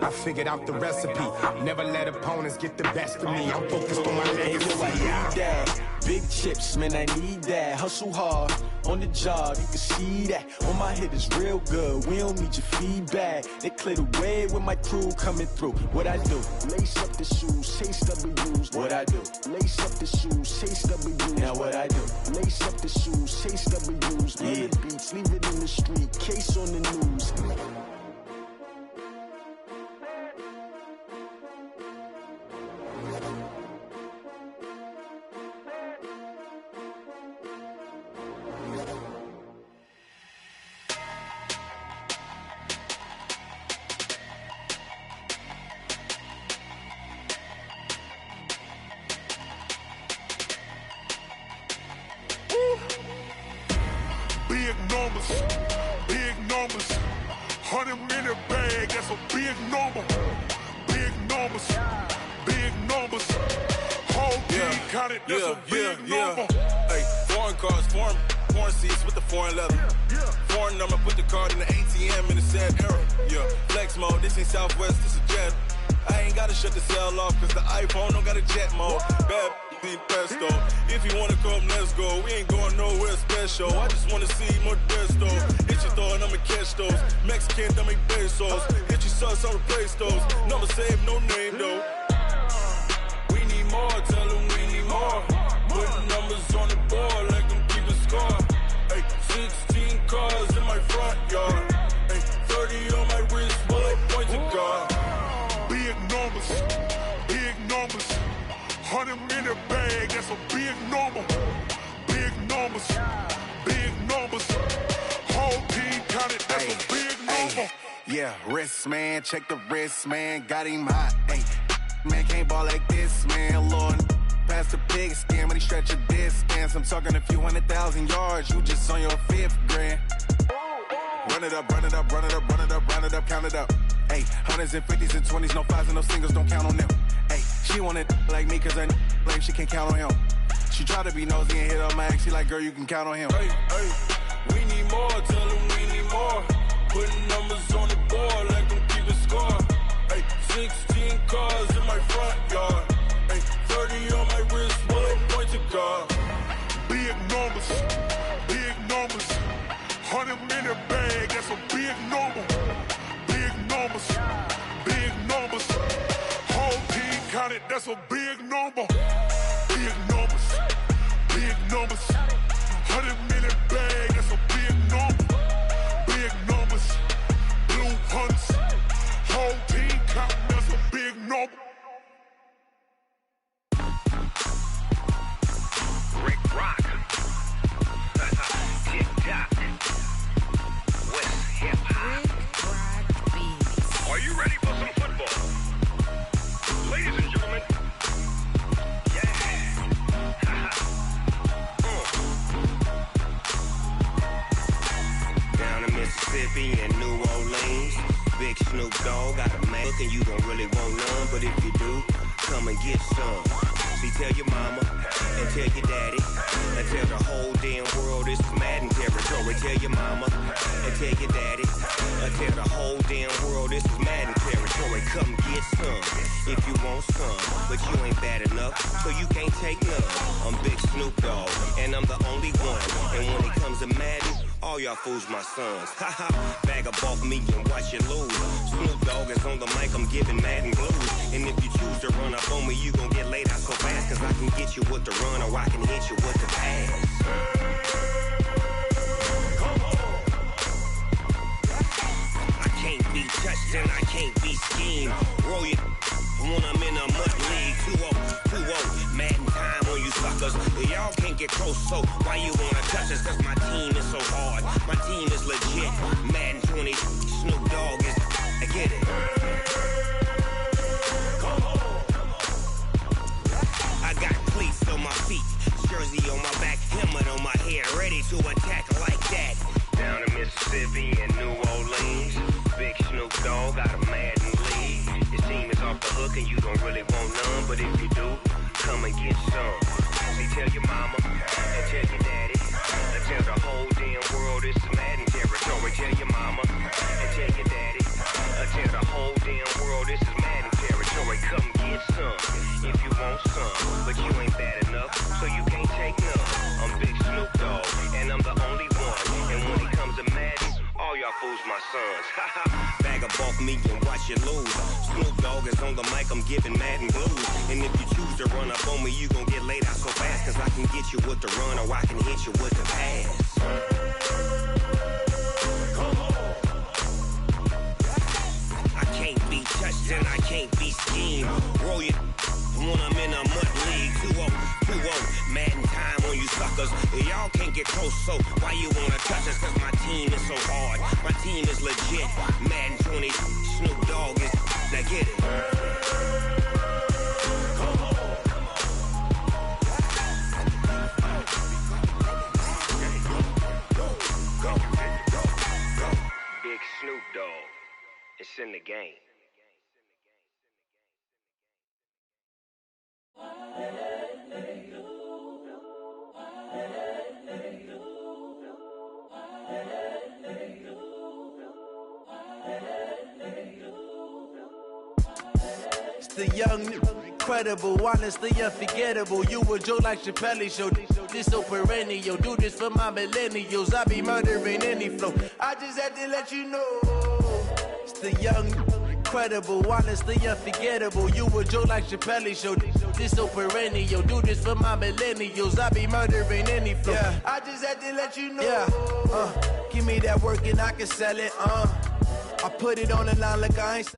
I figured out the recipe. Never let opponents get the best of me. I'm focused on my legacy. I need that. Big chips, man, I need that. Hustle hard on the job, you can see that. On my hit is real good. We don't need your feedback. They clear the way with my crew coming through. What I do? Lace up the shoes, chase W's. What I do? Lace up the shoes, chase W's. Now what I do? Lace up the shoes, chase W's. Yeah. The beats, leave it in the street. Case on the news. Big numbers, 100-minute bag, that's a big number. Big numbers, whole team counted, that's a big number. Hey, foreign cars, foreign seats with the foreign leather. Foreign number, put the card in the ATM in the sad era. Yeah, flex mode, this ain't Southwest, this is jet. I ain't gotta shut the cell off, cause the iPhone don't got a jet mode. Bad pesto. If you wanna come, let's go. We ain't going nowhere special. I just wanna see more desto. Hit your thought, I'ma catch those. Mexican, don't make pesos. Hit your sauce, I'll replace those. Number save, no name though. We need more, tell them we need more. Putting numbers on the board, like them keep a score. Hey, 16 cars in my front yard. Hey, 30 on my wrist, bullet points of God. Big numbers, 100-minute bag, that's a big number. Big numbers, whole team counted, that's a big number. Yeah, wrist man, check the wrist man, got him hot. Ay, man can't ball like this, man. Lord, past the pig skin when he stretch a distance. I'm talking a few 100,000 yards, you just on your 5th grand. Run it up, count it up. Ay, 100s and 50s and 20s, no 5s and no singles, don't count on them. Ay, she want it like me, cause her blame, she can't count on him. She try to be nosy and hit up my ex, she like, girl, you can count on him. Hey, we need more, tell them we need more. Putting numbers on the board, like them keep a score. Hey, 16 cars in my front yard. Hey, 30 on my wrist, bullet points of God. Big numbers, 100-minute bag, that's a big number. Big numbers, whole team counted, that's a big number. Big numbers, 100-minute bag, that's a big number. Big numbers, blue hunts, whole team counting, that's a big number. Rick Rock, TikTok, West Hip Hop. Are you ready for some football? Ladies and gentlemen, Down in Mississippi and New Orleans, Big Snoop Dogg got a man and you don't really want none, but if you do, come and get some. See, tell your mama and tell your daddy and tell the whole damn world this is Madden territory. Tell your mama and tell your daddy and tell the whole damn world this is Madden territory. Come get some if you want some, but you ain't bad enough, so you can't take none. I'm Big Snoop Dogg and I'm the only one, and when it comes to Madden, all y'all fools my sons. Haha, bag up off me and watch you lose. Snoop Dogg is on the mic, I'm giving Madden blues. And if you choose to run up on me, you gon' get laid out so fast, cause I can get you with the run or I can hit you with the pass. I can't be touched and I can't be schemed. Roll you when I'm in a mud league. 2-0, Madden time on you suckers. Y'all can't get close, so why you wanna touch us? Cause my team is so hard, my team is legit. Madden 20, Snoop Dogg is, I get it. I got cleats on my feet, jersey on my back, helmet on my head, ready to attack like that. Down in Mississippi and New Orleans, Big Snoop Dogg got a Madden league. His team is off the hook and you don't really want none, but if you do, come and get some. See, tell your mama and tell your daddy and tell the whole damn world it's Madden territory. Tell your mama and tell your daddy and tell the whole damn world sons. Bag up off me and watch you lose. Snoop Dogg is on the mic, I'm giving Madden blues. And if you choose to run up on me, you gon' get laid out so fast. Cause I can get you with the run or I can hit you with the pass. I can't be touched and I can't be schemed. Roll you when I'm in a mud league. 2-0, Madden time on you suckers. Y'all can't get close, so why you wanna touch us? Cause my team is so hard. My team is legit. Madden 20, Snoop Dogg is. Now get it. Big Snoop Dogg. It's in the game. It's the young, incredible, honestly unforgettable. You a joke like Chappelle Show. This so perennial. Do this for my millennials. I be murdering any flow. I just had to let you know. It's the young, incredible, honestly unforgettable. You a joke like Chappelle Show. This so perennial. Do this for my millennials. I be murdering any flow. Yeah. I just had to let you know. Yeah. Give me that work and I can sell it. I put it on the line like I ain't.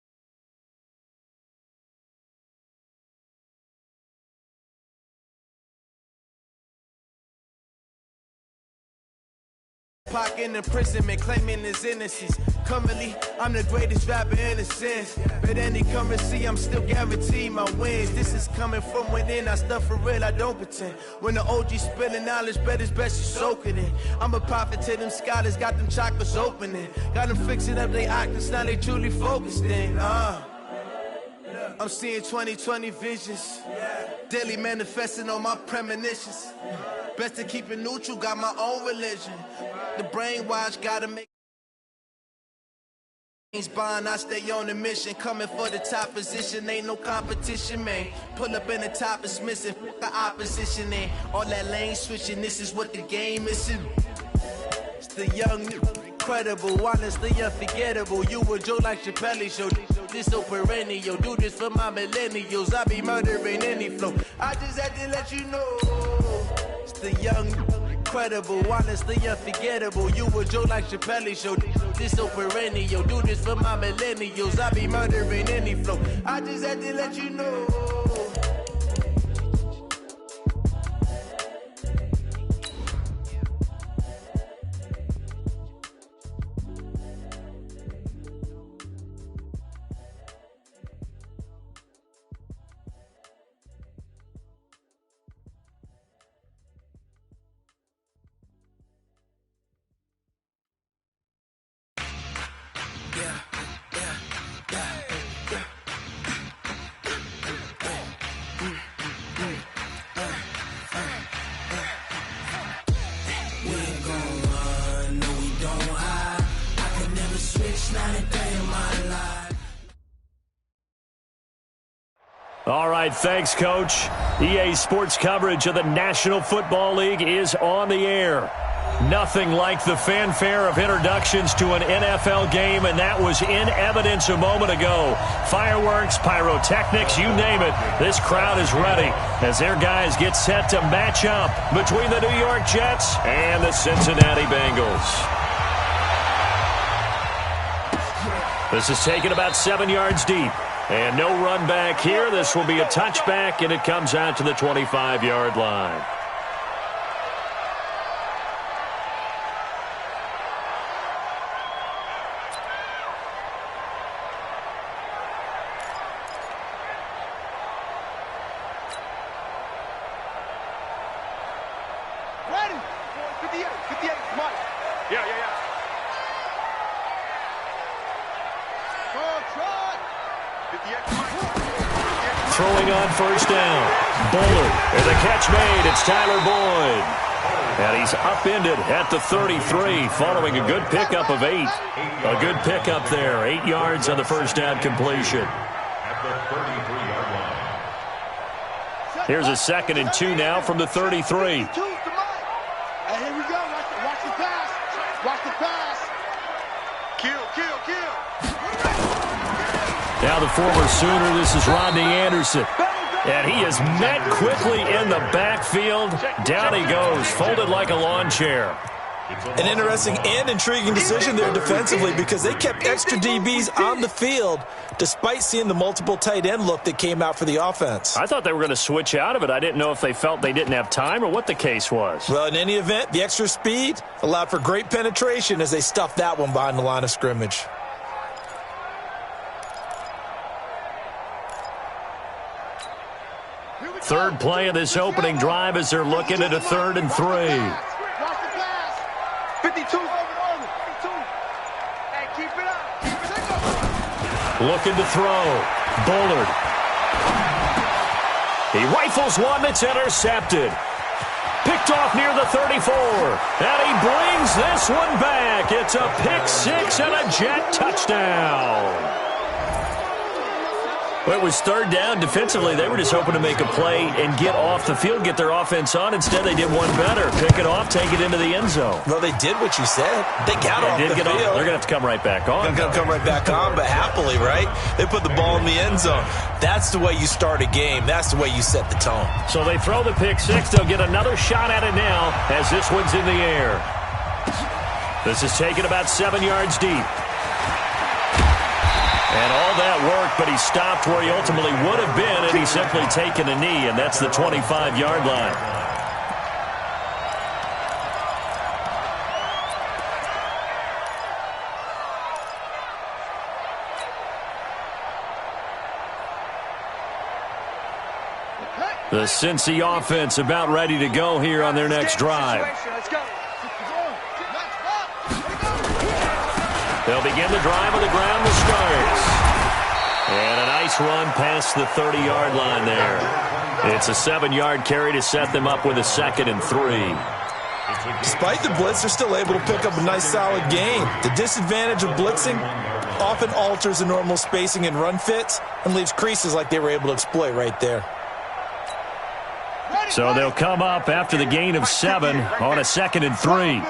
Pocket imprisonment, claiming his innocence. Currently, I'm the greatest rapper in a sense. But any currency, I'm still guaranteed my wins. This is coming from within. I stuff for real, I don't pretend. When the OG spilling knowledge, bet it's best you soak it in. I'm a prophet to them scholars, got them chakras opening. Got them fixing up they octaves, now they truly focused in. I'm seeing 2020 visions. Daily manifesting on my premonitions. Best to keep it neutral, got my own religion. The brainwash gotta make bond, I stay on the mission. Coming for the top position, ain't no competition, man. Pull up in the top is missing, the opposition ain't. All that lane switching, this is what the game is. It's the young, incredible, honestly unforgettable. You a joke like Chappelle Show. This so perennial. Do this for my millennials. I be murdering any flow. I just had to let you know. It's the young, incredible, honestly unforgettable. You a joke like Chappelle Show. This so perennial. Do this for my millennials. I be murdering any flow. I just had to let you know. All right, thanks, Coach. EA Sports coverage of the National Football League is on the air. Nothing like the fanfare of introductions to an NFL game, and that was in evidence a moment ago. Fireworks, pyrotechnics, you name it. This crowd is ready as their guys get set to match up between the New York Jets and the Cincinnati Bengals. This is taken about 7 yards deep. And no run back here. This will be a touchback, and it comes out to the 25-yard line. Ready? 58, come on. Yeah. Throwing on first down. Bullard. And the catch made. It's Tyler Boyd. And he's upended at the 33 following a good pickup of 8. A good pickup there. 8 yards on the first down completion. Here's a 2nd and 2 now from the 33. Hey, here we go. Watch the pass. Watch the pass. Kill. Now the former Sooner, this is Rodney Anderson. And he is met quickly in the backfield. Down he goes, folded like a lawn chair. An interesting and intriguing decision there defensively because they kept extra DBs on the field despite seeing the multiple tight end look that came out for the offense. I thought they were going to switch out of it. I didn't know if they felt they didn't have time or what the case was. Well, in any event, the extra speed allowed for great penetration as they stuffed that one behind the line of scrimmage. Third play of this opening drive as they're looking at a 3rd and 3. 52. Hey, keep it up. Looking to throw. Bullard. He rifles one that's intercepted. Picked off near the 34. And he brings this one back. It's a pick 6 and a Jet touchdown. Well, it was 3rd down. Defensively, they were just hoping to make a play and get off the field, get their offense on. Instead, they did one better. Pick it off, take it into the end zone. Well, they did what you said. They got off the field. They're going to have to come right back on. They're going to come right back on, but happily, right? They put the ball in the end zone. That's the way you start a game. That's the way you set the tone. So they throw the pick 6. They'll get another shot at it now as this one's in the air. This is taken about 7 yards deep. And all that work, but he stopped where he ultimately would have been, and he's simply taken a knee, and that's the 25-yard line. The Cincy offense about ready to go here on their next drive. They'll begin the drive on the ground to start. And a nice run past the 30-yard line there. It's a 7-yard carry to set them up with a 2nd and 3. Despite the blitz, they're still able to pick up a nice, solid gain. The disadvantage of blitzing often alters the normal spacing and run fits and leaves creases like they were able to exploit right there. So they'll come up after the gain of 7 on a 2nd and 3.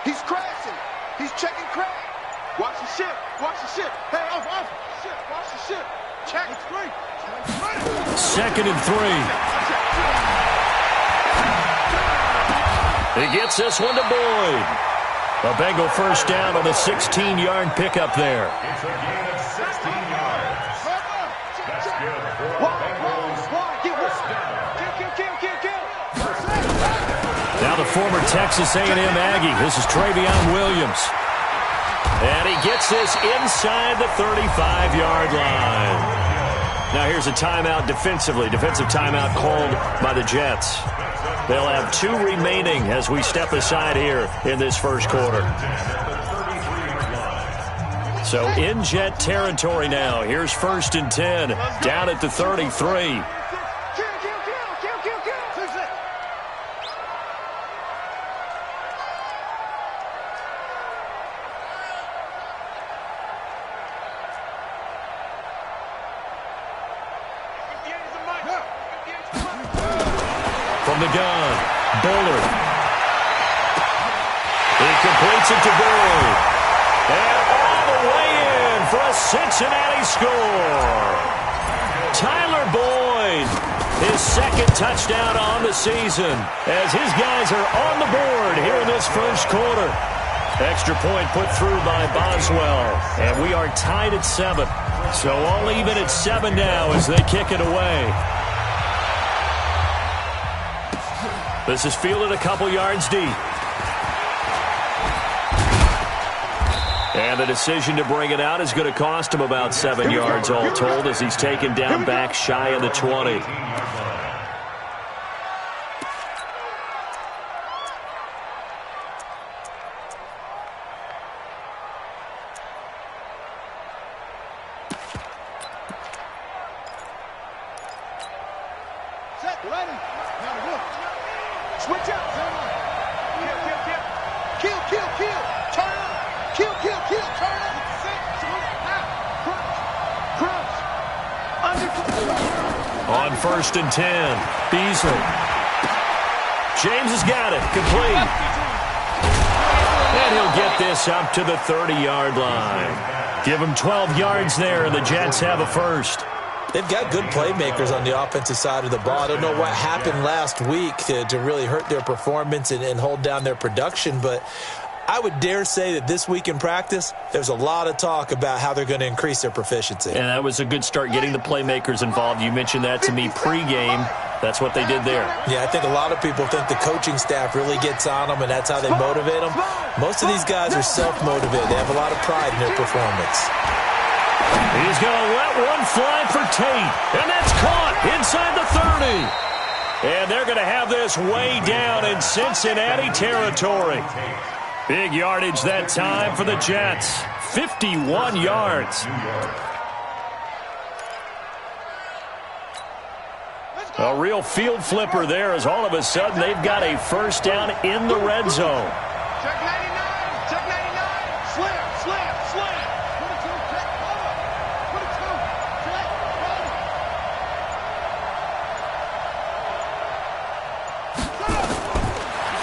He's crashing. He's checking crack. Watch the ship. Watch the ship. Hey, off. Ship. Watch the ship. Check. It's great. 2nd and 3. He gets this one to Boyd. A Bengal first down on a 16-yard pickup there. It's a gain of 16 yards. That's good. Now the former Texas A&M Aggie. This is Travion Williams. And he gets this inside the 35-yard line. Now here's a timeout defensively. Defensive timeout called by the Jets. They'll have 2 remaining as we step aside here in this first quarter. So in Jet territory now. Here's 1st and 10 down at the 33. From the gun, Bullard. He completes it to Boyd. And all the way in for a Cincinnati score. Tyler Boyd, his 2nd touchdown on the season as his guys are on the board here in this first quarter. Extra point put through by Boswell. And we are tied at 7. So all even at 7 now as they kick it away. This is fielded a couple yards deep. And the decision to bring it out is going to cost him about 7 yards all told as he's taken down back shy of the 20. Switch out. Kill. Turn up. Kill. Turn up. Crouch. Under. On 1st and 10, Beasley. James has got it. Complete. this up to the 30-yard line. Give them 12 yards there, and the Jets have a first. They've got good playmakers on the offensive side of the ball. I don't know what happened last week to really hurt their performance and hold down their production, but I would dare say that this week in practice, there's a lot of talk about how they're going to increase their proficiency. And that was a good start getting the playmakers involved. You mentioned that to me pregame. That's what they did there. Yeah, I think a lot of people think the coaching staff really gets on them, and that's how they motivate them. Most of these guys are self-motivated. They have a lot of pride in their performance. He's going to let one fly for Tate, and that's caught inside the 30. And they're going to have this way down in Cincinnati territory. Big yardage that time for the Jets. 51 yards. A real field flipper there as all of a sudden they've got a first down in the red zone. Check 99. Check 99. Slam, slam, slam. Put it to check. Put it to check.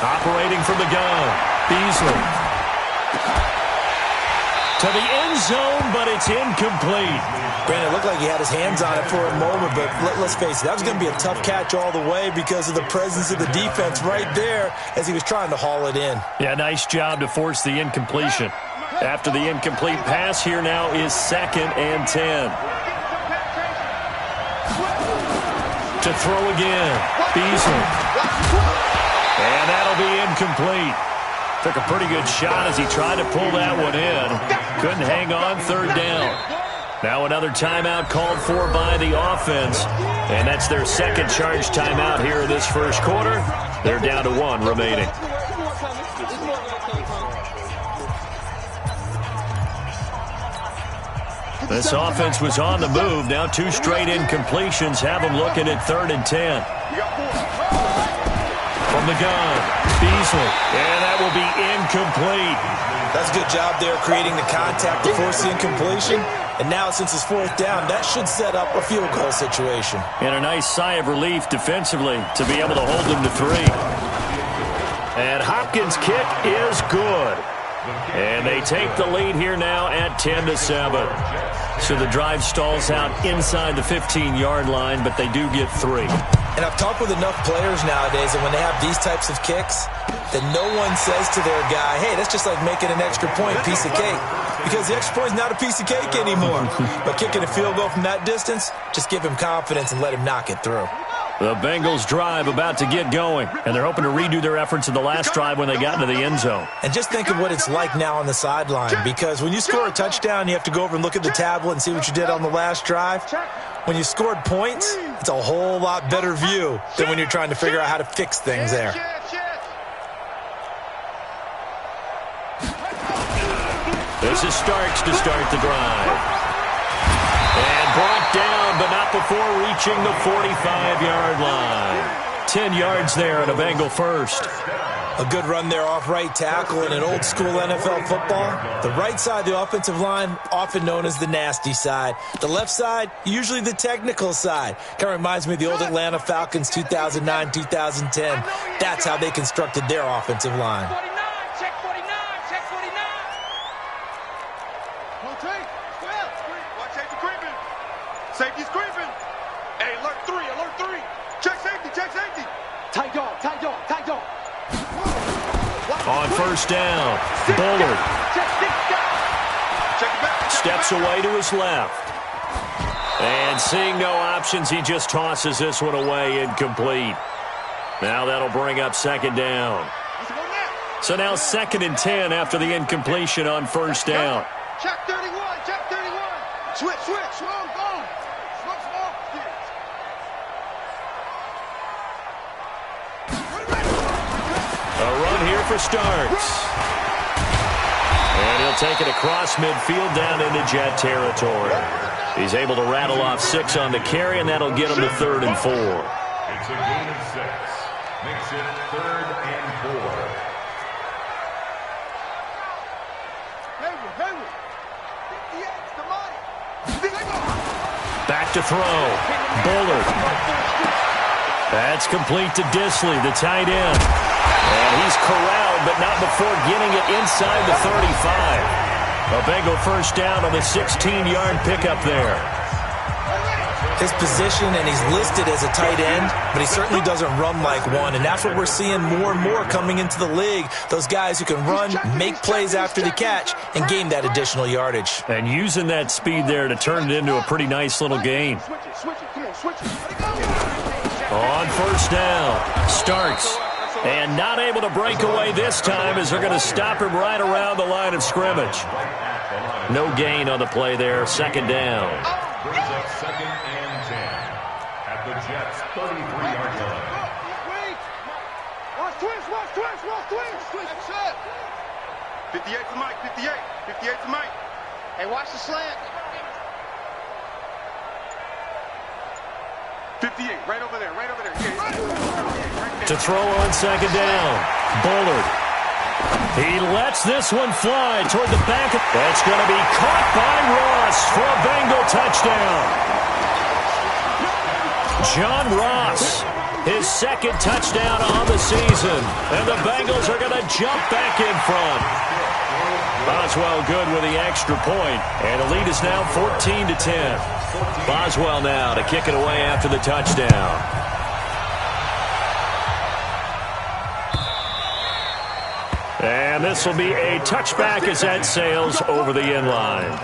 Operating from the gun. Beasley. To the end zone, but it's incomplete. Brandon, it looked like he had his hands on it for a moment, but let's face it, that was going to be a tough catch all the way because of the presence of the defense right there as he was trying to haul it in. Yeah, nice job to force the incompletion. After the incomplete pass, here now is 2nd and 10. To throw again. Beasley. And that'll be incomplete. Took a pretty good shot as he tried to pull that one in. Couldn't hang on, 3rd down. Now another timeout called for by the offense. And that's their second charge timeout here in this first quarter. They're down to 1 remaining. This offense was on the move. Now 2 straight incompletions have them looking at 3rd and 10. From the gun, Beasley. And that will be incomplete. That's a good job there creating the contact to force the incompletion. And now since it's 4th down, that should set up a field goal situation. And a nice sigh of relief defensively to be able to hold them to 3. And Hopkins' kick is good. And they take the lead here now at 10-7. So the drive stalls out inside the 15-yard line, but they do get 3. And I've talked with enough players nowadays, and when they have these types of kicks, that no one says to their guy, hey, that's just like making an extra point, piece of cake. Because the extra point is not a piece of cake anymore. But kicking a field goal from that distance, just give him confidence and let him knock it through. The Bengals drive about to get going, and they're hoping to redo their efforts in the last drive when they got into the end zone. And just think of what it's like now on the sideline, because when you score a touchdown, you have to go over and look at the tablet and see what you did on the last drive. When you scored points, it's a whole lot better view than when you're trying to figure out how to fix things there. This is Starks to start the drive. And brought down, but not before reaching the 45-yard line. 10 yards there and a Bengal first. A good run there off right tackle in an old-school NFL football. The right side of the offensive line, often known as the nasty side. The left side, usually the technical side. Kind of reminds me of the old Atlanta Falcons 2009, 2010. That's how they constructed their offensive line. Check 49. Check 49. Watch safety creeping. Safety's creeping. Hey, alert 3, alert 3. Check safety, check safety. Tight dog, tight dog, tight dog. On first down, Bullard steps away to his left. And seeing no options, he just tosses this one away, incomplete. Now that'll bring up 2nd down. So now 2nd and 10 after the incompletion on first down. Check 31, check 31. Switch, swung, go. Swung, small. A run here for Starks. And he'll take it across midfield down into Jet territory. He's able to rattle off 6 on the carry, and that'll get him to 3rd and 4. It's a gain of 6. Makes it 3rd and 4. Back to throw. Bullard. That's complete to Disley, the tight end. And he's corralled, but not before getting it inside the 35. A Bengal first down on the 16-yard pickup there. His position, and he's listed as a tight end, but he certainly doesn't run like one, and that's what we're seeing more and more coming into the league. Those guys who can run, make plays after the catch, and gain that additional yardage. And using that speed there to turn it into a pretty nice little gain. On first down, Starks. And not able to break away this time as they're going to stop him right around the line of scrimmage. No gain on the play there, second down. Brings up 2nd and 10 at the Jets' 33-yard line. Watch twist. 58 to Mike, 58 to Mike. Hey, watch the slant. 58, right over there. To throw on second down, Bullard. He lets this one fly toward the back. That's going to be caught by Ross for a Bengal touchdown. John Ross, his second touchdown on the season. And the Bengals are going to jump back in front. Boswell good with the extra point. And the lead is now 14-10. Boswell now to kick it away after the touchdown. And this will be a touchback as that sails over the end line.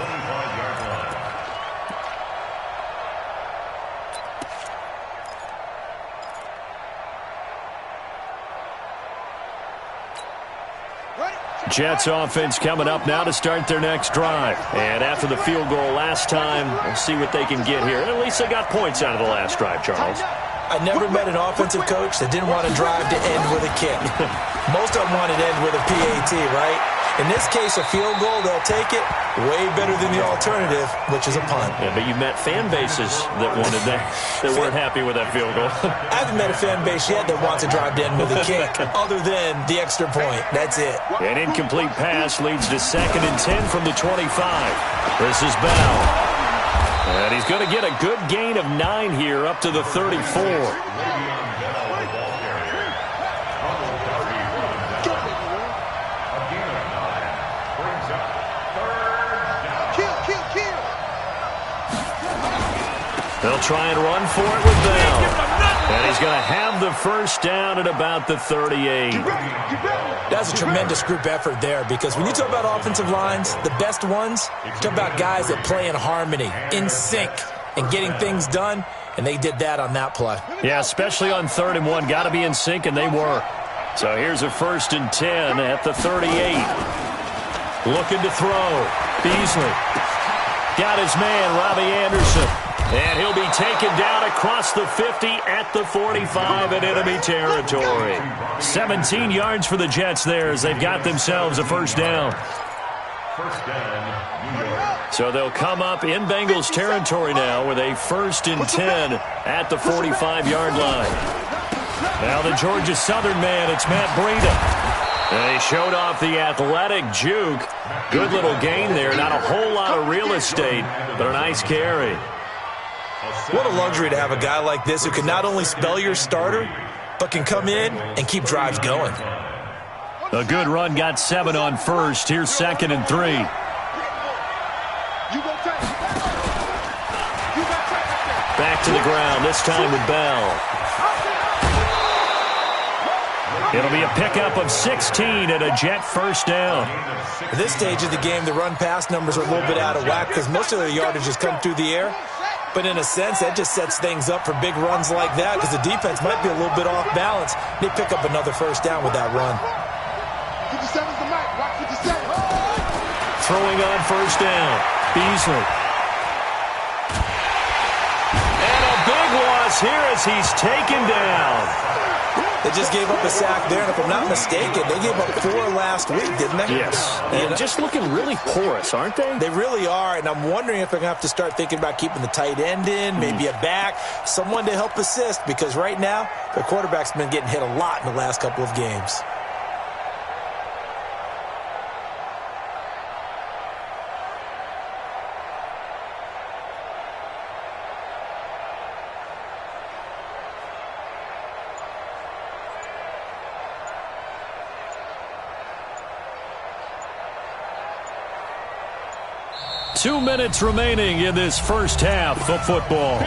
Jets offense coming up now to start their next drive. And after the field goal last time, we'll see what they can get here. At least they got points out of the last drive, Charles. I never met an offensive coach that didn't want to drive to end with a kick. Most of them wanted to end with a PAT, right? In this case, a field goal, they'll take it. Way better than the alternative, which is a punt. Yeah, but you met fan bases that wanted that weren't happy with that field goal. I haven't met a fan base yet that wants to drive to end with a kick, other than the extra point. That's it. An incomplete pass leads to 2nd and 10 from the 25. This is Bell. And he's going to get a good gain of 9 here up to the 34. They'll try and run for it with Bell. And he's going to have the first down at about the 38. That's a tremendous group effort there, because when you talk about offensive lines, the best ones, you talk about guys that play in harmony, in sync, and getting things done, and they did that on that play. Yeah, especially on 3rd and 1. Got to be in sync, and they were. So here's a 1st and 10 at the 38. Looking to throw. Beasley. Got his man, Robbie Anderson. And he'll be taken down across the 50 at the 45 in enemy territory. 17 yards for the Jets there as they've got themselves a first down. First down, New York. So they'll come up in Bengals territory now with a 1st and 10 at the 45-yard line. Now the Georgia Southern man, it's Matt Breida. And he showed off the athletic juke. Good little gain there. Not a whole lot of real estate, but a nice carry. What a luxury to have a guy like this who can not only spell your starter, but can come in and keep drives going. A good run, got 7 on first. Here's 2nd and 3. Back to the ground, this time with Bell. It'll be a pickup of 16 and a Jet first down. At this stage of the game, the run-pass numbers are a little bit out of whack because most of their yardage has come through the air. But in a sense, that just sets things up for big runs like that because the defense might be a little bit off balance. They pick up another first down with that run. 57's the mic. Watch 57. Throwing on first down. Beasley. And a big loss here as he's taken down. They just gave up a sack there, and if I'm not mistaken, they gave up 4 last week, didn't they? Yes. And just looking really porous, aren't they? They really are, and I'm wondering if they're going to have to start thinking about keeping the tight end in, maybe a back, someone to help assist, because right now, their quarterback's been getting hit a lot in the last couple of games. 2 minutes remaining in this first half of football.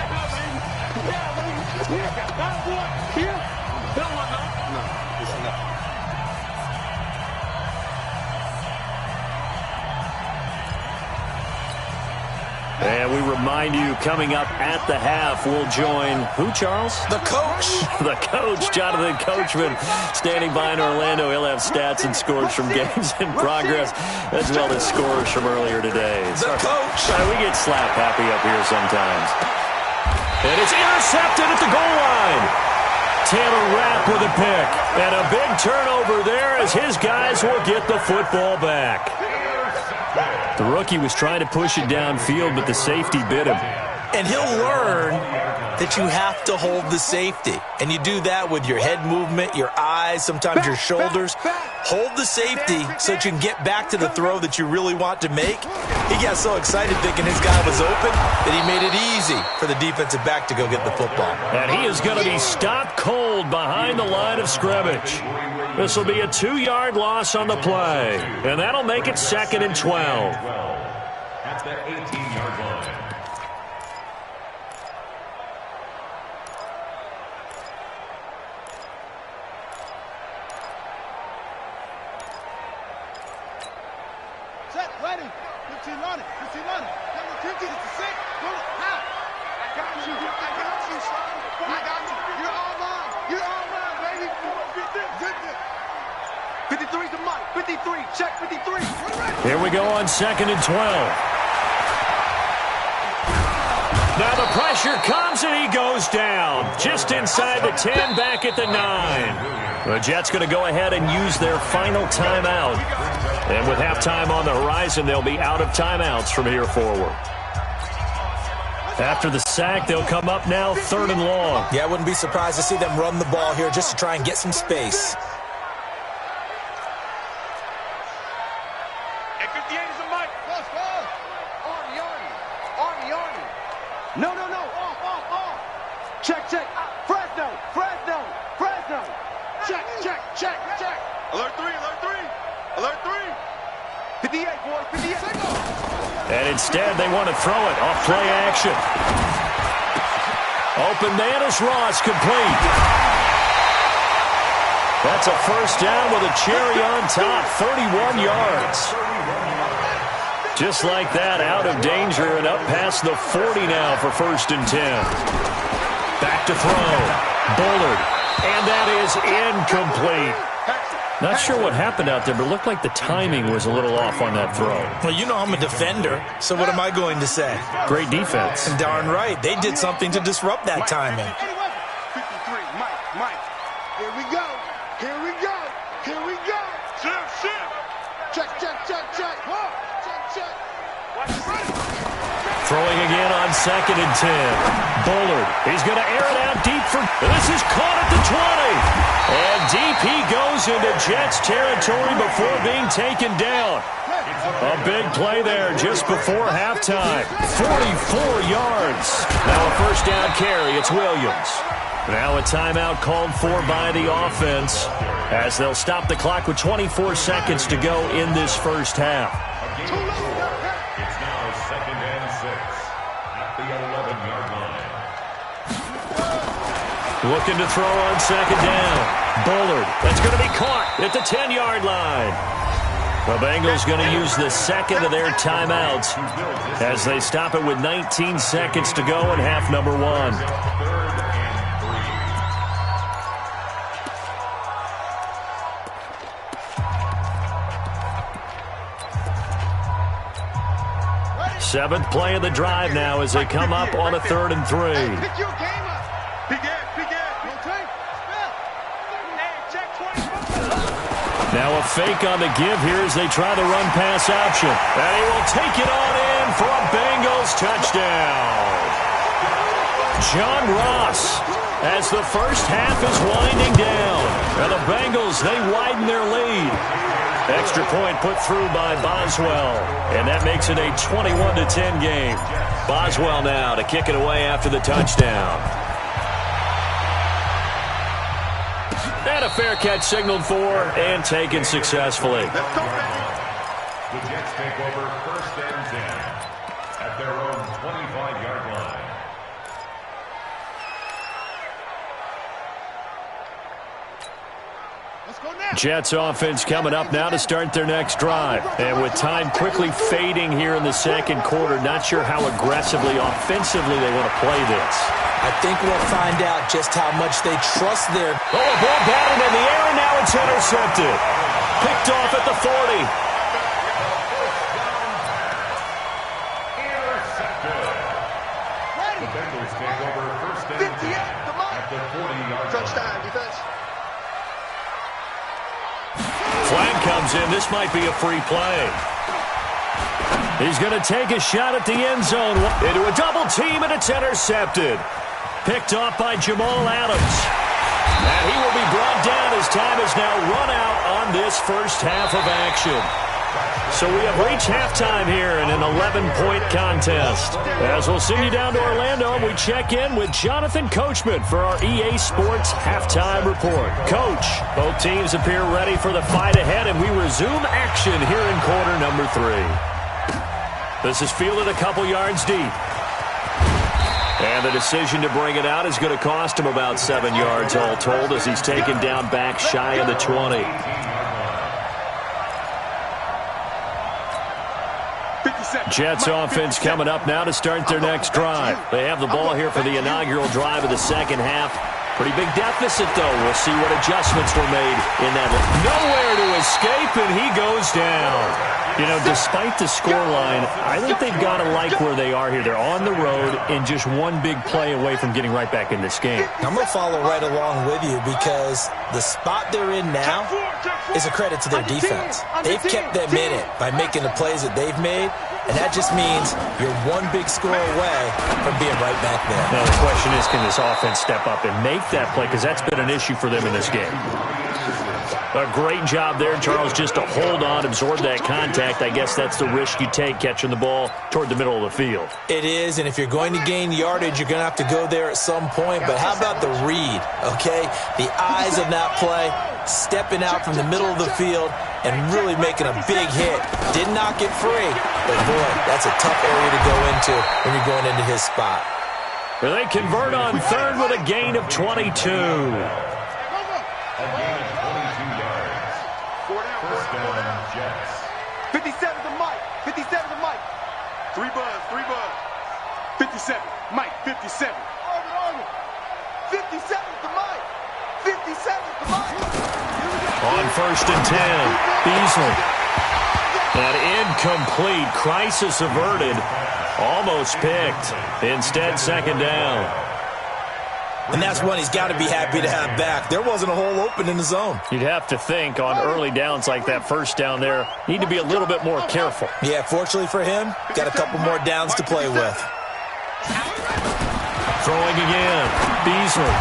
And we remind you, coming up at the half, we'll join who, Charles? The coach. The coach, Jonathan Coachman, standing by in Orlando. He'll have stats and scores from games in progress, as well as scores from earlier today. The coach. We get slap happy up here sometimes. And it's intercepted at the goal line. Taylor Rapp with a pick. And a big turnover there as his guys will get the football back. The rookie was trying to push it downfield, but the safety bit him. And he'll learn that you have to hold the safety. And you do that with your head movement, your eyes, sometimes your shoulders. Hold the safety so that you can get back to the throw that you really want to make. He got so excited thinking his guy was open that he made it easy for the defensive back to go get the football. And he is going to be stopped cold behind the line of scrimmage. This will be a 2-yard loss on the play. And that'll make it 2nd and 12. At the 18-yard line. Set, ready. 15 on it. 15 on it. 50 to 6. Pull it. How? I got you. I got you, son. I got you. You're all mine. You're all mine, baby. 53's the mic. 53. Check 53. Here we go on 2nd and 12. Now the pressure comes and he goes down. Just inside the 10, back at the 9. The Jets going to go ahead and use their final timeout. And with halftime on the horizon, they'll be out of timeouts from here forward. After the sack, they'll come up now 3rd and long. Yeah, I wouldn't be surprised to see them run the ball here just to try and get some space. And 58 is the mic. Let's go. Arnie. No. Off. Check. Fresno. Check. Alert 3. 58, boys. 58. And instead, they want to throw it off play action. Open man is Ross, complete. That's a first down with a cherry on top, 31 yards. Just like that, out of danger and up past the 40 now for 1st and 10. Back to throw. Bullard. And that is incomplete. Not sure what happened out there, but it looked like the timing was a little off on that throw. Well, you know I'm a defender, so what am I going to say? Great defense. And darn right, they did something to disrupt that timing. 53, Mike. Here we go. Check. Throwing again on 2nd and 10. Bullard. He's going to air it out deep for... This is caught at the 20. And deep he goes into Jets territory before being taken down. A big play there just before halftime. 44 yards. Now a first down carry. It's Williams. Now a timeout called for by the offense as they'll stop the clock with 24 seconds to go in this first half. It's now 2nd and 6 at the 11-yard line. Looking to throw on 2nd down. Bullard. That's going to be caught at the 10-yard line. The Bengals going to use the second of their timeouts as they stop it with 19 seconds to go in half number 1. 7th play of the drive now as they come up on a 3rd and 3. Pick your game up. Big Ed. Now a fake on the give here as they try the run pass option. And he will take it on in for a Bengals touchdown. John Ross as the first half is winding down. And the Bengals, they widen their lead. Extra point put through by Boswell. And that makes it a 21-10 game. Boswell now to kick it away after the touchdown. And a fair catch signaled for and taken successfully. The Jets take over 1st and 10. at their own 25-yard line. Jets offense coming up now to start their next drive. And with time quickly fading here in the second quarter, not sure how aggressively, offensively they want to play this. I think we'll find out just how much they trust their... Oh, a ball batted in the air, and now it's intercepted. Picked off at the 40. Intercepted. The Bengals take over first and 10 at the 40-yard line. Touchdown, defense. Flag comes in. This might be a free play. He's going to take a shot at the end zone. Into a double team, and it's intercepted. Picked off by Jamal Adams. And he will be brought down as time is now run out on this first half of action. So we have reached halftime here in an 11-point contest. As we'll send you down to Orlando, and we check in with Jonathan Coachman for our EA Sports Halftime Report. Coach, both teams appear ready for the fight ahead, and we resume action here in quarter number 3. This is fielded a couple yards deep. And the decision to bring it out is going to cost him about 7 yards all told as he's taken down back shy of the 20. Jets offense coming up now to start their next drive. They have the ball here for the inaugural drive of the second half. Pretty big deficit, though. We'll see what adjustments were made in that. Nowhere to escape, and he goes down. You know, despite the scoreline, I think they've got to like where they are here. They're on the road and just one big play away from getting right back in this game. I'm going to follow right along with you because the spot they're in now is a credit to their defense. They've kept them in it by making the plays that they've made, and that just means you're one big score away from being right back there. Now, the question is, can this offense step up and make that play? Because that's been an issue for them in this game. A great job there, Charles, just to hold on, absorb that contact. I guess that's the risk you take catching the ball toward the middle of the field. It is, and if you're going to gain yardage, you're going to have to go there at some point. But how about the read, okay? The eyes of that play, stepping out from the middle of the field and really making a big hit. Didn't knock it free, but boy, that's a tough area to go into when you're going into his spot. Well, they convert on third with a gain of 22. A gain of 22 yards. First down, Jets. 57 to Mike. 57 to Mike. 3 buzz. 57. Mike, 57. 57 to Mike. 57 to Mike. On first and 10, Beasley. An incomplete, crisis averted, almost picked. Instead, second down. And that's one he's got to be happy to have back. There wasn't a hole open in the zone. You'd have to think on early downs like that first down there, need to be a little bit more careful. Yeah, fortunately for him, got a couple more downs to play with. Throwing again, Beasley.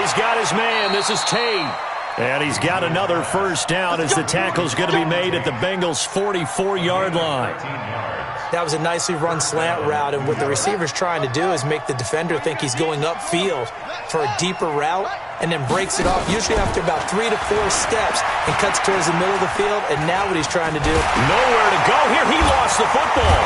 He's got his man. This is Tate. And he's got another first down as the tackle's going to be made at the Bengals' 44-yard line. That was a nicely run slant route, and what the receiver's trying to do is make the defender think he's going upfield for a deeper route and then breaks it off, usually after about 3 to 4 steps, and cuts towards the middle of the field, and now what he's trying to do. Nowhere to go here. He lost the football.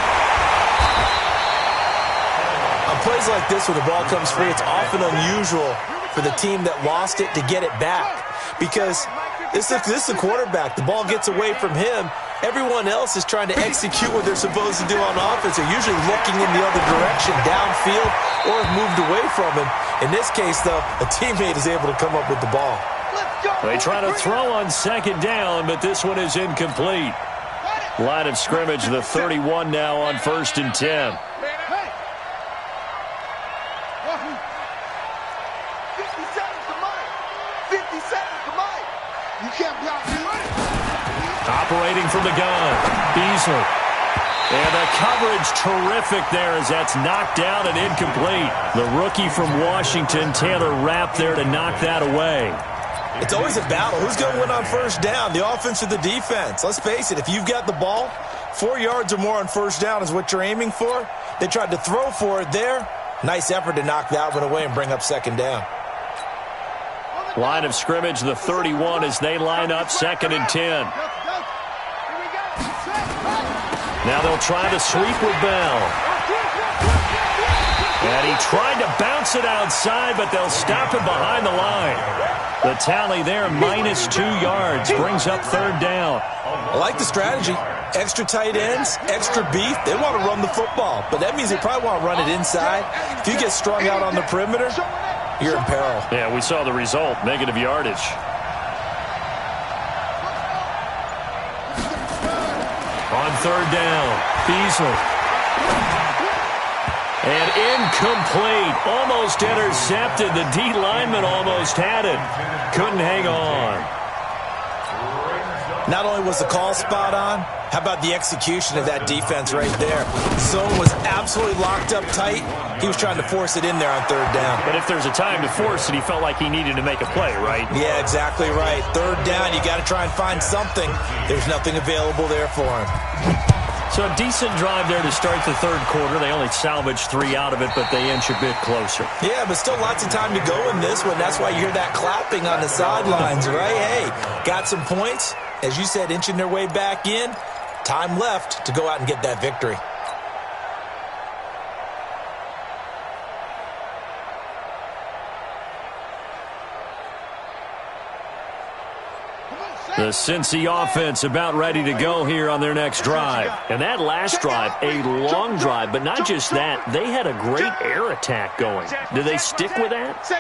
On plays like this where the ball comes free, it's often unusual for the team that lost it to get it back because this is the quarterback. The ball gets away from him. Everyone else is trying to execute what they're supposed to do on offense. They're usually looking in the other direction, downfield, or have moved away from him. In this case, though, a teammate is able to come up with the ball. They try to throw on second down, but this one is incomplete. Line of scrimmage, the 31 now on first and 10. Operating from the gun, Beasley. And the coverage terrific there as that's knocked down and incomplete. The rookie from Washington, Taylor Rapp, there to knock that away. It's always a battle. Who's going to win on first down, the offense or the defense? Let's face it, if you've got the ball, 4 yards or more on first down is what you're aiming for. They tried to throw for it there. Nice effort to knock that one away and bring up second down. Line of scrimmage, the 31 as they line up second and 10. Now they'll try to sweep with Bell. And he tried to bounce it outside, but they'll stop him behind the line. The tally there, -2 yards, brings up third down. I like the strategy. Extra tight ends, extra beef. They want to run the football, but that means they probably want to run it inside. If you get strung out on the perimeter, you're in peril. Yeah, we saw the result, negative yardage. On third down, Beasley. And incomplete. Almost intercepted. The D lineman almost had it. Couldn't hang on. Not only was the call spot on, how about the execution of that defense right there? Zone was absolutely locked up tight. He was trying to force it in there on third down. But if there's a time to force it, he felt like he needed to make a play, right? Yeah, exactly right. Third down, you got to try and find something. There's nothing available there for him. So a decent drive there to start the third quarter. They only salvaged 3 out of it, but they inch a bit closer. Yeah, but still lots of time to go in this one. That's why you hear that clapping on the sidelines, right? Hey, got some points. As you said, inching their way back in. Time left to go out and get that victory. The Cincy offense about ready to go here on their next drive. And that last drive, a long drive, but not just that. They had a great air attack going. Do they stick with that?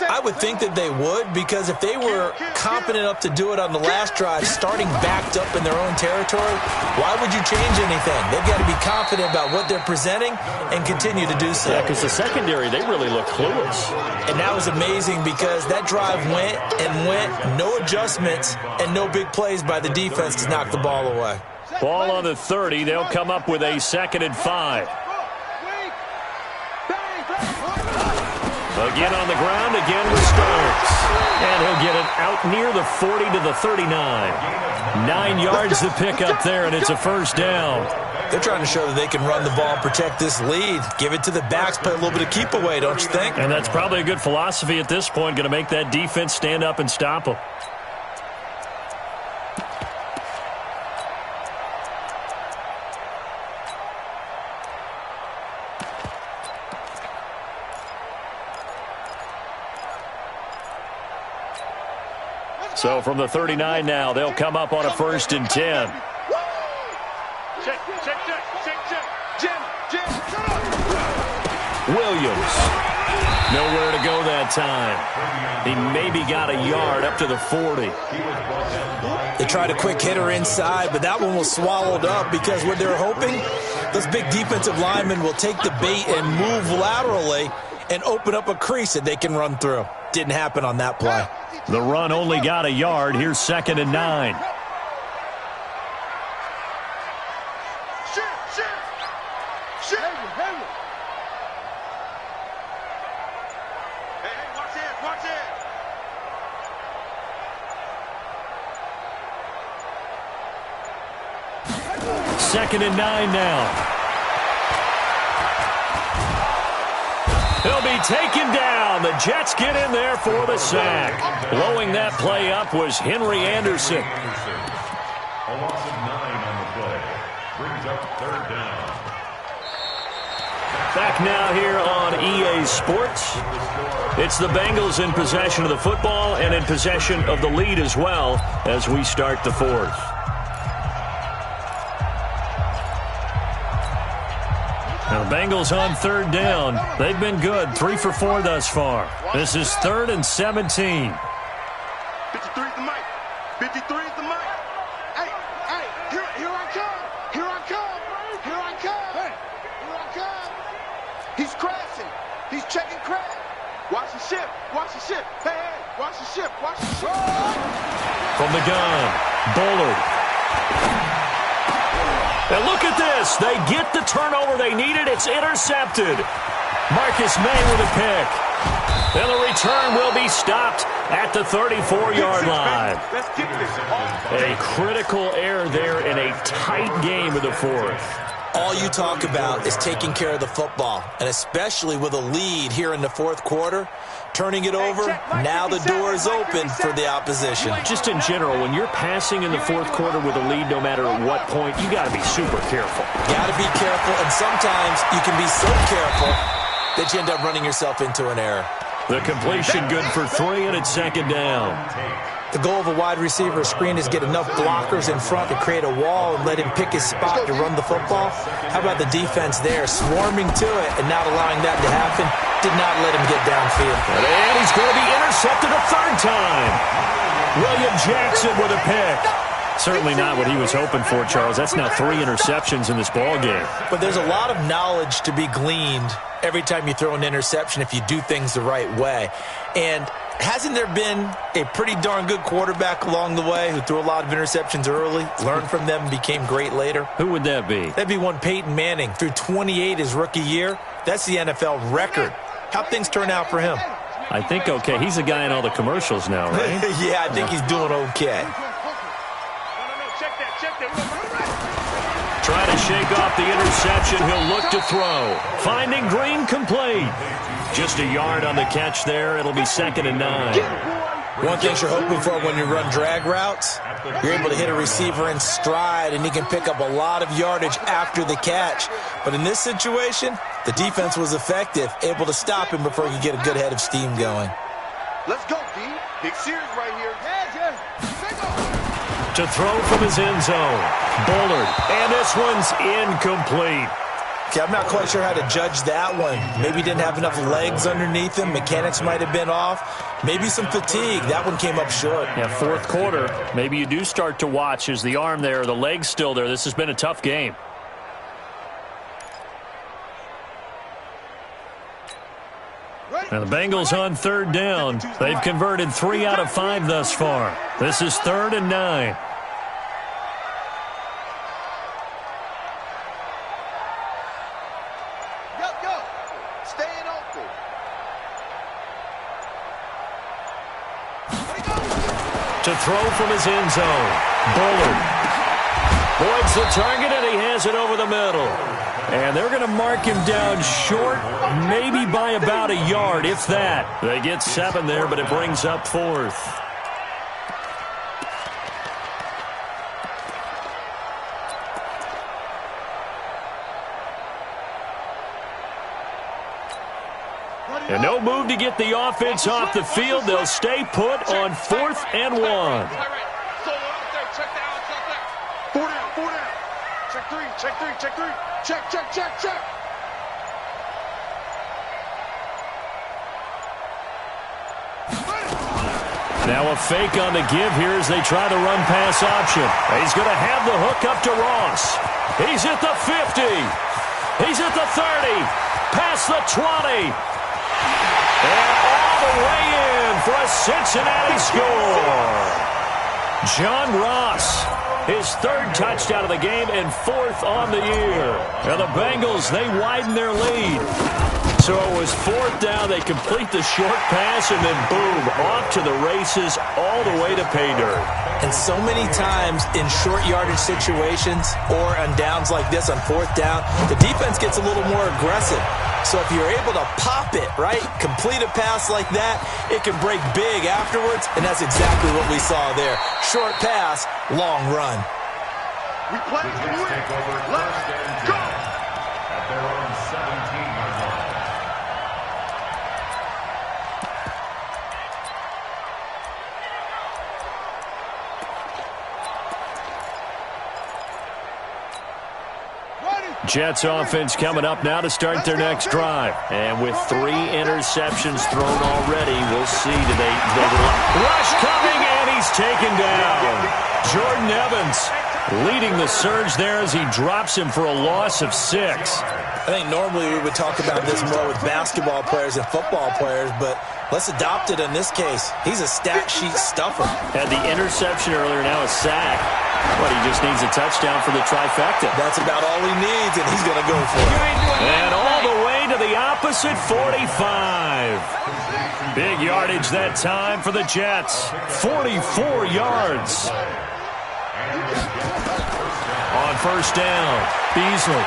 I would think that they would, because if they were confident enough to do it on the last drive, starting backed up in their own territory, why would you change anything? They've got to be confident about what they're presenting and continue to do so. Yeah, because the secondary, they really look clueless. And that was amazing because that drive went and went, no adjustments and no big plays by the defense to knock the ball away. Ball on the 30. They'll come up with a 2nd and 5. Again on the ground, again with Starks. And he'll get it out near the 40 to the 39. 9 yards to pick up there, and it's a first down. They're trying to show that they can run the ball and protect this lead. Give it to the backs, play a little bit of keep away, don't you think? And that's probably a good philosophy at this point, going to make that defense stand up and stop them. So from the 39 now, they'll come up on a 1st and 10. Check. Jim. Williams. Nowhere to go that time. He maybe got a yard up to the 40. They tried a quick hitter inside, but that one was swallowed up because what they're hoping, those big defensive linemen will take the bait and move laterally and open up a crease that they can run through. Didn't happen on that play. The run only got a yard. Here's 2nd and 9. Watch it. 2nd and 9 now. He'll be taken down. The Jets get in there for the sack. Blowing that play up was Henry Anderson. A loss of 9 on the play. Brings up third down. Back now here on EA Sports. It's the Bengals in possession of the football and in possession of the lead as well as we start the 4th. Now the Bengals on 3rd down. They've been good, 3 for 4 thus far. This is 3rd and 17. 53 is the mic. 53 is the mic. Hey, here I come. He's crashing. He's checking crash. Watch the ship. Hey, watch the ship. From the gun, Bullard. And look at this. They get the turnover they needed. It's intercepted. Marcus May with a pick. And the return will be stopped at the 34-yard line. A critical error there in a tight game of the 4th. all you talk about is taking care of the football, and especially with a lead here in the fourth quarter, turning it over, now the door is open for the opposition. Just in general, when you're passing in the fourth quarter with a lead, no matter at what point, you got to be super careful. Got to be careful, and sometimes you can be so careful that you end up running yourself into an error. The completion good for 3, and it's second down. The goal of a wide receiver screen is get enough blockers in front to create a wall and let him pick his spot to run the football. How about the defense there, swarming to it and not allowing that to happen? Did not let him get downfield. And he's going to be intercepted a third time. William Jackson with a pick. Certainly not what he was hoping for, Charles. That's now 3 interceptions in this ball game. But there's a lot of knowledge to be gleaned every time you throw an interception if you do things the right way. And hasn't there been a pretty darn good quarterback along the way who threw a lot of interceptions early, learned from them, and became great later? Who would that be? That'd be one Peyton Manning. Threw 28 his rookie year. That's the NFL record. How'd things turn out for him? I think okay. He's a guy in all the commercials now, right? Yeah, I think he's doing okay. Trying to shake off the interception. He'll look to throw. Finding Green complete. Just a yard on the catch there. It'll be second and 9. One thing you're hoping for when you run drag routes, you're able to hit a receiver in stride, and he can pick up a lot of yardage after the catch. But in this situation, the defense was effective, able to stop him before he could get a good head of steam going. Let's go, D. Big series right here. To throw from his end zone. Bullard. And this one's incomplete. Okay, I'm not quite sure how to judge that one. Maybe he didn't have enough legs underneath him. Mechanics might have been off. Maybe some fatigue. That one came up short. Yeah, fourth quarter. Maybe you do start to watch. Is the arm there, the leg's still there? This has been a tough game. And the Bengals on third down. They've converted 3 out of 5 thus far. This is 3rd and 9. Go. Staying open. To throw from his end zone. Bullard. Boyd's the target, and he has it over the middle. And they're going to mark him down short, maybe by about a yard, if that. They get 7 there, but it brings up 4th. And no move to get the offense off the field. They'll stay put on 4th and 1. Check three. Check. Now a fake on the give here as they try the run-pass option. He's going to have the hook up to Ross. He's at the 50. He's at the 30. Past the 20. And all the way in for a Cincinnati score. John Ross. His 3rd touchdown of the game and 4th on the year. And the Bengals, they widen their lead. So it was 4th down. They complete the short pass, and then boom, off to the races all the way to pay dirt. And so many times in short yardage situations or on downs like this on 4th down, the defense gets a little more aggressive. So if you're able to pop it, right, complete a pass like that, it can break big afterwards, and that's exactly what we saw there. Short pass, long run. We play to win. Let's go. At their own 17-yard line. Jets offense coming up now to start their next drive. And with 3 interceptions thrown already, we'll see. Rush coming, and he's taken down. Jordan Evans leading the surge there as he drops him for a loss of 6. I think normally we would talk about this more with basketball players and football players, but let's adopt it in this case. He's a stat sheet stuffer. Had the interception earlier, now a sack. But he just needs a touchdown for the trifecta. That's about all he needs, and he's going to go for it. And all the way to the opposite 45. Big yardage that time for the Jets. 44 yards. On first down, Beasley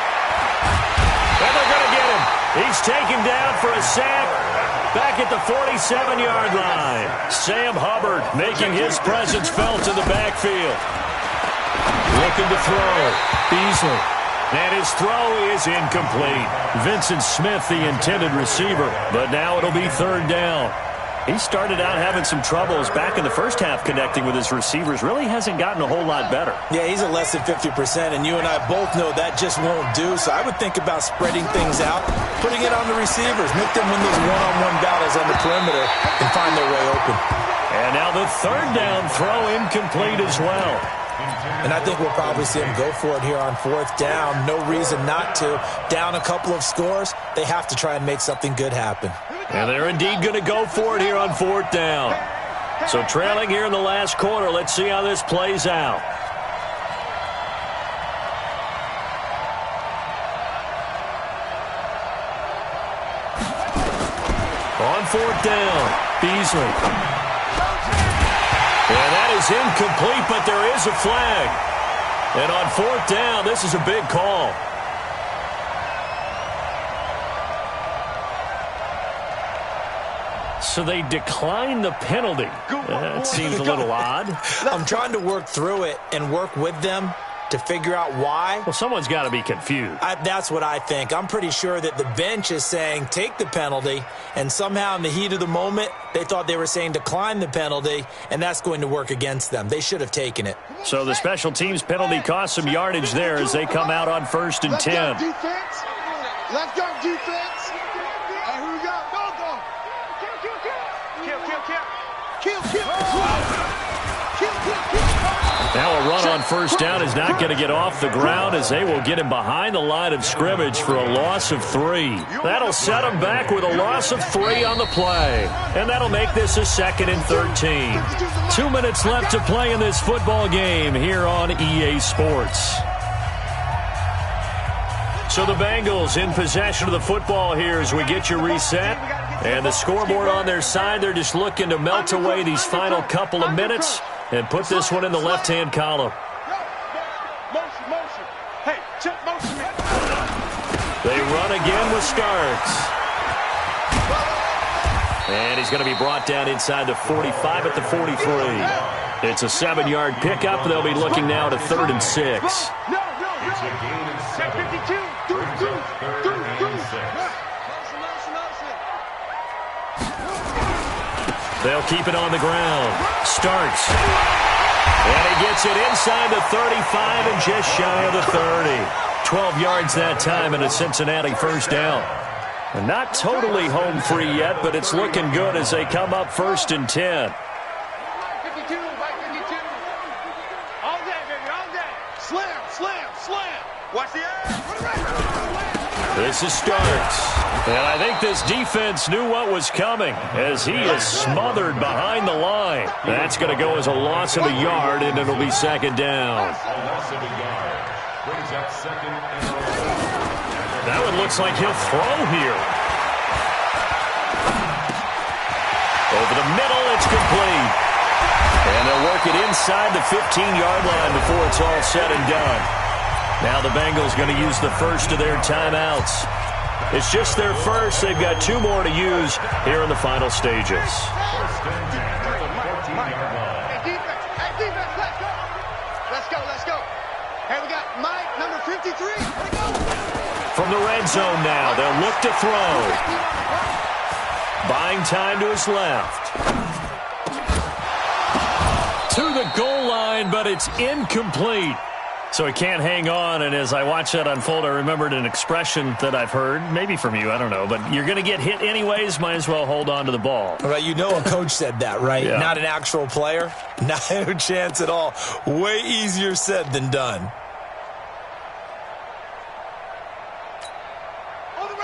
And they're going to get him. He's taken down for a sack back at the 47-yard line. Sam Hubbard making his presence felt in the backfield. Looking to throw. Beasley. And his throw is incomplete. Vincent Smith, the intended receiver, but now it'll be third down. He started out having some troubles back in the first half connecting with his receivers. Really hasn't gotten a whole lot better. Yeah, he's at less than 50%, and you and I both know that just won't do. So I would think about spreading things out, putting it on the receivers, make them win those one-on-one battles on the perimeter and find their way open. And now the third down throw incomplete as well. And I think we'll probably see him go for it here on fourth down. No reason not to. Down a couple of scores, they have to try and make something good happen. And they're indeed going to go for it here on fourth down. So trailing here in the last quarter. Let's see how this plays out. On fourth down, Beasley. And that is incomplete, but there is a flag. And on fourth down, this is a big call. So they decline the penalty. That seems a little odd. I'm trying to work through it and work with them to figure out why. Well, someone's got to be confused. That's what I think. I'm pretty sure that the bench is saying take the penalty, and somehow in the heat of the moment, they thought they were saying decline the penalty, and that's going to work against them. They should have taken it. So the special teams penalty cost some yardage there as they come out on 1st and 10. Left guard defense. Left guard defense. And here we go. Go. Kill. Now a run on first down is not going to get off the ground as they will get him behind the line of scrimmage for a loss of 3. That'll set him back with a loss of 3 on the play. And that'll make this a 2nd and 13. 2 minutes left to play in this football game here on EA Sports. So the Bengals in possession of the football here as we get you reset. And the scoreboard on their side, they're just looking to melt away these final couple of minutes and put this one in the left-hand column. Motion. Hey, check motion. They run again with Starks. And he's going to be brought down inside the 45 at the 43. It's a 7-yard pickup. They'll be looking now to 3rd and 6. It's a gain of 7. Brings up 3rd and 6. They'll keep it on the ground. Starks. And he gets it inside the 35 and just shy of the 30. 12 yards that time and a Cincinnati first down. And not totally home free yet, but it's looking good as they come up 1st and 10. 52. All day, baby, all day. Slam. Watch the air. This is Starks. And I think this defense knew what was coming as he is smothered behind the line. That's going to go as a loss of a yard, and it'll be 2nd down. A loss of a yard. Brings up 2nd and 11. That one looks like he'll throw here. Over the middle, it's complete. And they'll work it inside the 15-yard line before it's all said and done. Now the Bengals going to use the first of their timeouts. It's just their first. They've got 2 more to use here in the final stages. First and 10 at the 14-yard line. Hey, defense, let's go. Hey, we got Mike, number 53. From the red zone now, they'll look to throw. Buying time to his left. To the goal line, but it's incomplete. So he can't hang on, and as I watched that unfold, I remembered an expression that I've heard, maybe from you, I don't know, but you're going to get hit anyways, might as well hold on to the ball. Right, you know a coach said that, right? Yeah. Not an actual player. No chance at all. Way easier said than done.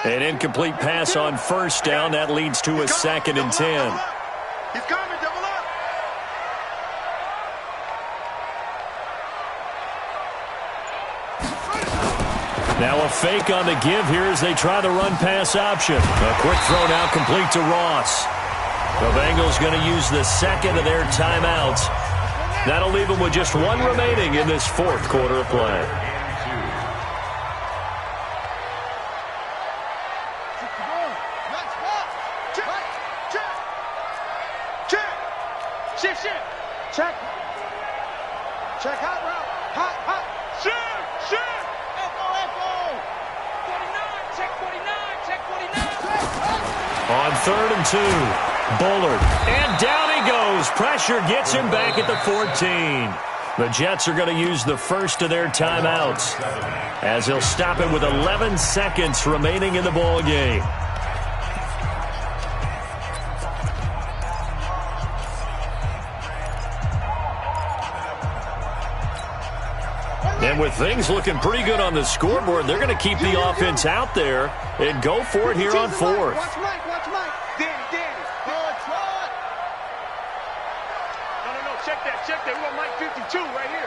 An incomplete pass on first down. That leads to a 2nd and 10. He's coming, double up. Now a fake on the give here as they try the run-pass option. A quick throw now complete to Ross. The Bengals going to use the 2nd of their timeouts. That'll leave them with just 1 remaining in this 4th quarter of play. Check hot route. Hot, hot. Shoot. Echo. 49, check 49, check 49. On 3rd and 2, Bullard. And down he goes. Pressure gets him back at the 14. The Jets are going to use the first of their timeouts as they'll stop it with 11 seconds remaining in the ball game. And with things looking pretty good on the scoreboard, they're going to keep the offense out there and go for it here on 4th. Watch Mike. Danny. Good try. No, check that. We want Mike 52 right here.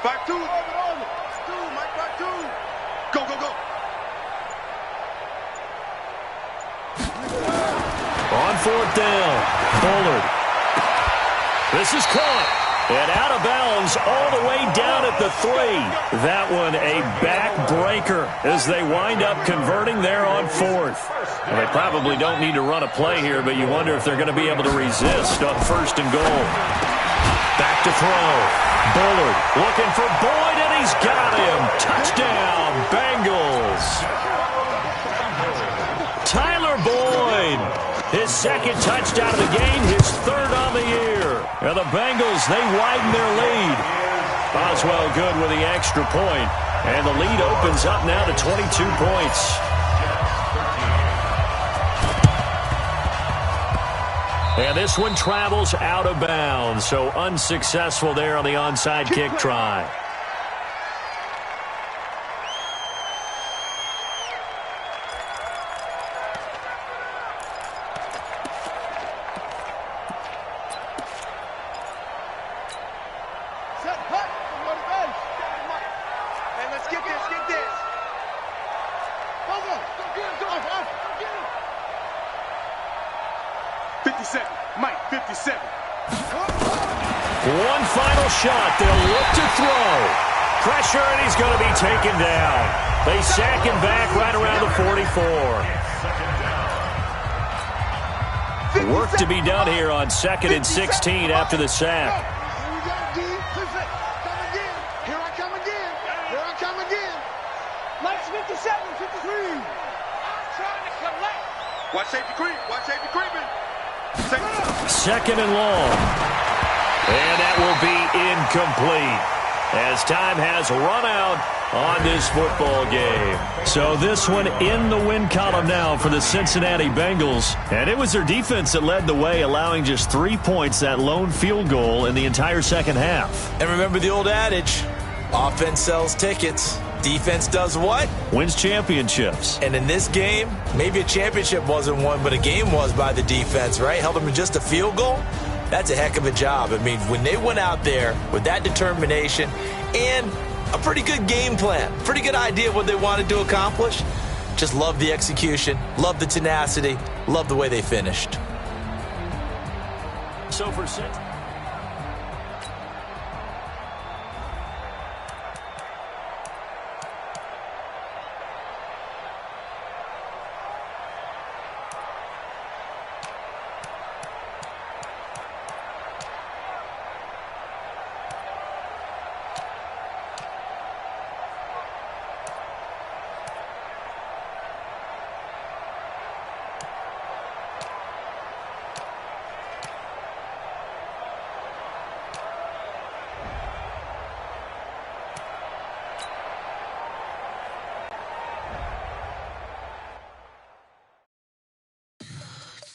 Back two. Mike, back two. Go. On 4th down, Bullard. This is caught. And out of bounds all the way down at the 3. That one a backbreaker as they wind up converting there on 4th. Well, they probably don't need to run a play here, but you wonder if they're going to be able to resist on 1st and goal. Back to throw. Bullard looking for Boyd, and he's got him. Touchdown, Bengals. Tyler Boyd. His second touchdown of the game, his 3rd on the year. And the Bengals, they widen their lead. Boswell good with the extra point. And the lead opens up now to 22 points. And this one travels out of bounds, so unsuccessful there on the onside kick try. One final shot. They'll look to throw. Pressure, and he's going to be taken down. They sack him back right around the 44. Work to be done here on 2nd and 16 after the sack. Here I come again. Mike's 57, 53. I'm trying to collect. Watch safety creeping. 2nd and long. And that will be incomplete as time has run out on this football game. So this one in the win column now for the Cincinnati Bengals. And it was their defense that led the way, allowing just 3 points, that lone field goal in the entire second half. And remember the old adage, offense sells tickets. Defense does what? Wins championships. And in this game, maybe a championship wasn't won, but a game was by the defense, right? Held them to just a field goal. That's a heck of a job. I mean, when they went out there with that determination and a pretty good game plan, pretty good idea of what they wanted to accomplish, just love the execution, love the tenacity, love the way they finished. So for six.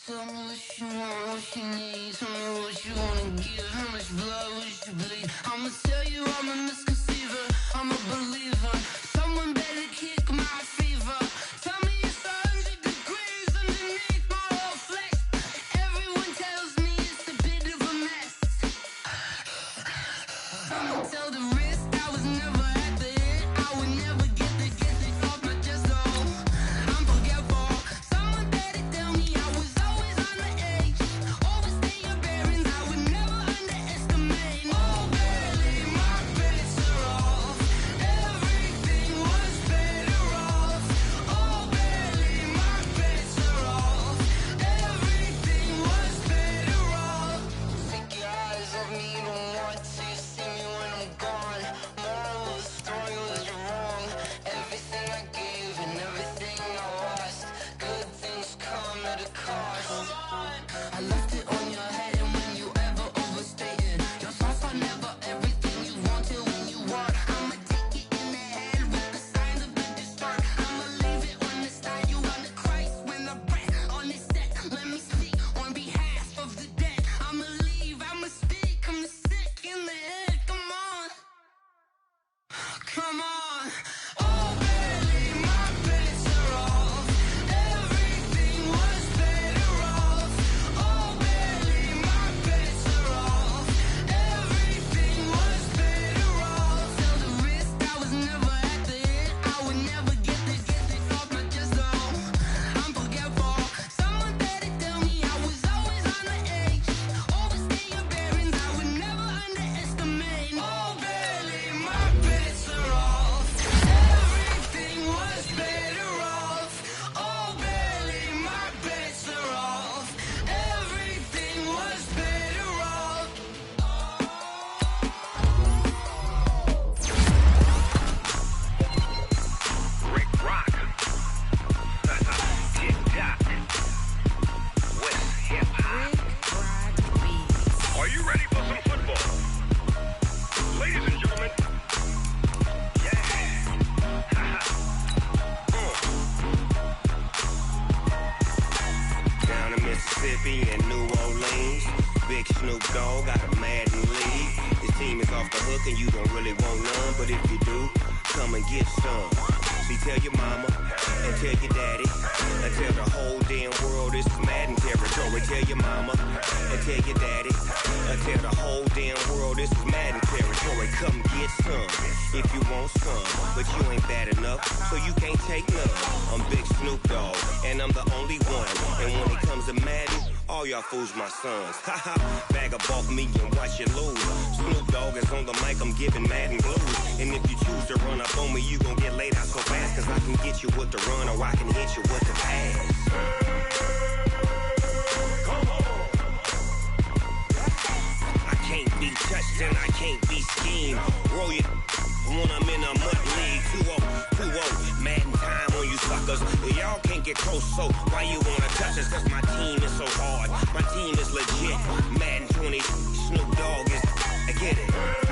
Tell me what you want, what you need. Tell me what you wanna give. How much blood would you bleed? I'ma tell you I'm a misconceiver. I'm a believer. Someone better kick my fever. Tell me it's 100 degrees underneath my whole flesh. Everyone tells me it's a bit of a mess. I'ma tell the risk I was never at the end. I would never get the off my chest. Oh, I'm forgetful. Someone better tell me I was always on the edge. Overstay your bearings, I would never underestimate. Oh, barely, my bets are off. Everything was better off. Oh, barely, my bets are off. Everything was off the hook and you don't really want none. But if you do, come and get some. See, tell your mama and tell your daddy and tell the whole damn world this is Madden territory. Tell your mama and tell your daddy and tell the whole damn world this is Madden territory. Come get some if you want some, but you ain't bad enough, so you can't take none. I'm Big Snoop Dogg, and I'm the only one. And when it comes to Madden, all y'all fools my sons. Haha, bag up off me and watch you lose. Snoop Dogg is on the mic, I'm giving Madden blues. And if you choose to run up on me, you gon' get laid out so fast, cause I can get you with the run or I can hit you with the pass. I can't be touched and I can't be schemed. Roll you when I'm in a mud league. 2-0, Madden time on you suckers. Y'all can't get close, so why you wanna touch us? Cause my team is so hard. My team is legit. Madden 20, Snoop Dogg is, I get it.